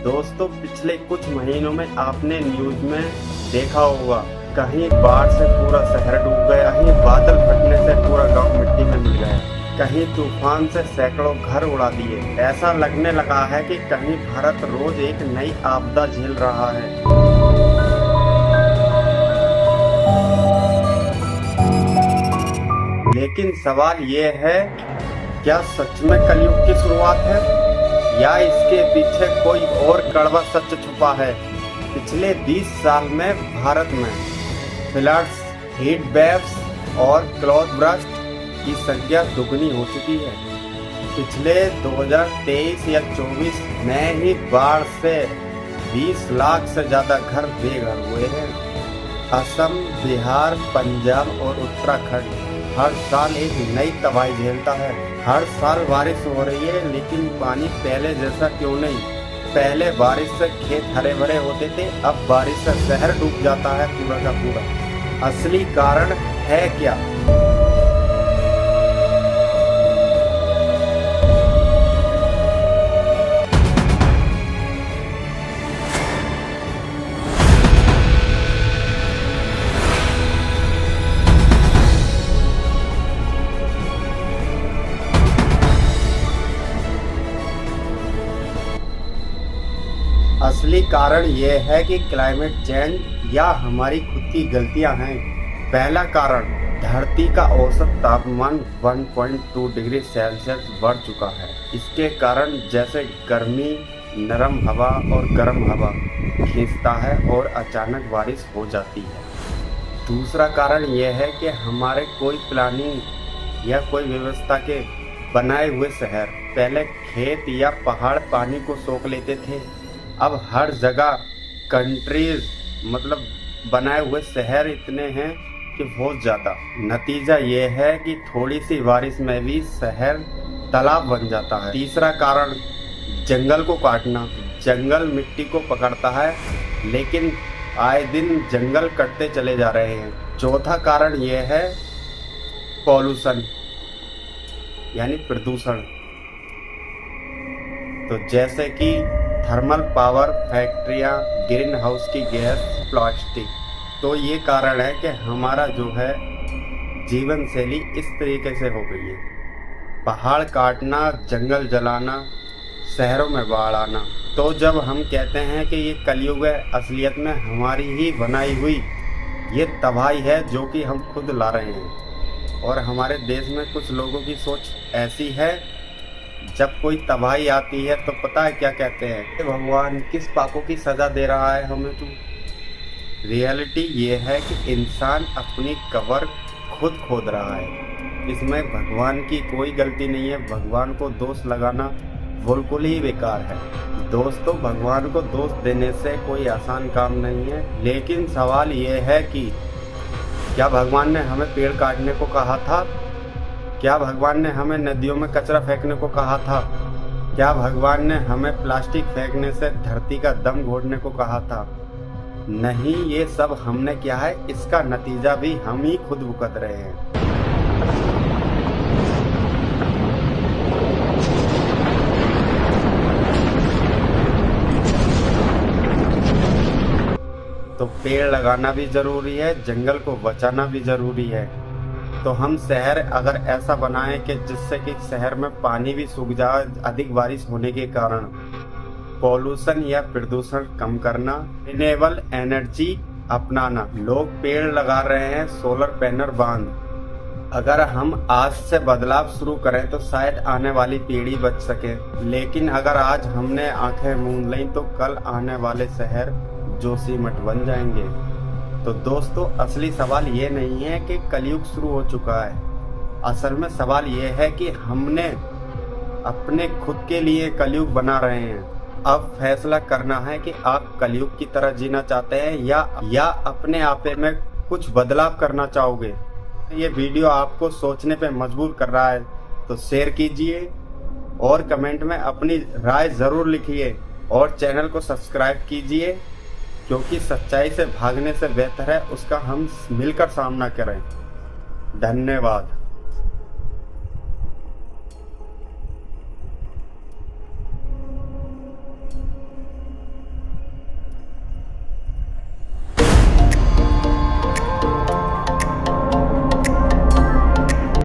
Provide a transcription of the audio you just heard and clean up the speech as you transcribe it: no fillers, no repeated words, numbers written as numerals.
दोस्तों, पिछले कुछ महीनों में आपने न्यूज में देखा होगा, कहीं बाढ़ से पूरा शहर डूब गया, कहीं बादल फटने से पूरा गांव मिट्टी में मिल गया, कहीं तूफान से सैकड़ों घर उड़ा दिए। ऐसा लगने लगा है कि कहीं भारत रोज एक नई आपदा झेल रहा है। लेकिन सवाल ये है, क्या सच में कलयुग की शुरुआत है या इसके पीछे कोई और कड़वा सच छुपा है? पिछले 20 साल में भारत में फ्लड्स, हीट वेव्स और क्लाउड बर्स्ट की संख्या दुगनी हो चुकी है। पिछले 2023 या 24 में ही बाढ़ से 20 लाख से ज्यादा घर बेघर हुए हैं। असम, बिहार, पंजाब और उत्तराखंड हर साल एक नई तबाही झेलता है। हर साल बारिश हो रही है, लेकिन पानी पहले जैसा क्यों नहीं? पहले बारिश से खेत हरे भरे होते थे, अब बारिश से शहर डूब जाता है पूरा का पूरा। असली कारण है क्या? असली कारण यह है कि क्लाइमेट चेंज या हमारी खुद की गलतियां हैं। पहला कारण, धरती का औसत तापमान 1.2 डिग्री सेल्सियस बढ़ चुका है। इसके कारण जैसे गर्मी नरम हवा और गर्म हवा खींचता है और अचानक बारिश हो जाती है। दूसरा कारण यह है कि हमारे कोई प्लानिंग या कोई व्यवस्था के बनाए हुए शहर, पहले खेत या पहाड़ पानी को सोख लेते थे, अब हर जगह कंट्रीज मतलब बनाए हुए शहर इतने हैं कि बहुत ज़्यादा। नतीजा ये है कि थोड़ी सी बारिश में भी शहर तालाब बन जाता है। तीसरा कारण, जंगल को काटना। जंगल मिट्टी को पकड़ता है, लेकिन आए दिन जंगल कटते चले जा रहे हैं। चौथा कारण ये है पॉल्यूशन यानी प्रदूषण। तो जैसे कि थर्मल पावर फैक्ट्रियाँ, ग्रीन हाउस की गैस, प्लास्टिक। तो ये कारण है कि हमारा जो है जीवन शैली इस तरीके से हो गई है। पहाड़ काटना, जंगल जलाना, शहरों में बाढ़ आना। तो जब हम कहते हैं कि ये कलयुग है, असलियत में हमारी ही बनाई हुई ये तबाही है जो कि हम खुद ला रहे हैं। और हमारे देश में कुछ लोगों की सोच ऐसी है, जब कोई तबाही आती है तो पता है क्या कहते हैं, भगवान किस पापों की सजा दे रहा है हमें तू। रियलिटी ये है कि इंसान अपनी कब्र खुद खोद रहा है। इसमें भगवान की कोई गलती नहीं है। भगवान को दोष लगाना बिल्कुल ही बेकार है। दोस्तों, भगवान को दोष देने से कोई आसान काम नहीं है। लेकिन सवाल ये है कि क्या भगवान ने हमें पेड़ काटने को कहा था? क्या भगवान ने हमें नदियों में कचरा फेंकने को कहा था? क्या भगवान ने हमें प्लास्टिक फेंकने से धरती का दम घोटने को कहा था? नहीं, ये सब हमने किया है। इसका नतीजा भी हम ही खुद भुगत रहे हैं। तो पेड़ लगाना भी जरूरी है, जंगल को बचाना भी जरूरी है। तो हम शहर अगर ऐसा बनाएं कि जिससे कि शहर में पानी भी सूख जाए, अधिक बारिश होने के कारण पॉल्यूशन या प्रदूषण कम करना, रिन्यूएबल एनर्जी अपनाना। लोग पेड़ लगा रहे हैं, सोलर पैनल बांध। अगर हम आज से बदलाव शुरू करें तो शायद आने वाली पीढ़ी बच सके। लेकिन अगर आज हमने आंखें मूंद लीं तो कल आने वाले शहर जोशीमठ बन जाएंगे। तो दोस्तों, असली सवाल ये नहीं है कि कलयुग शुरू हो चुका है। असल में सवाल ये है कि हमने अपने खुद के लिए कलयुग बना रहे हैं। अब फैसला करना है कि आप कलयुग की तरह जीना चाहते हैं या अपने आपे में कुछ बदलाव करना चाहोगे। ये वीडियो आपको सोचने पे मजबूर कर रहा है तो शेयर कीजिए और कमेंट में अपनी राय ज़रूर लिखिए और चैनल को सब्सक्राइब कीजिए, क्योंकि सच्चाई से भागने से बेहतर है उसका हम मिलकर सामना करें। धन्यवाद।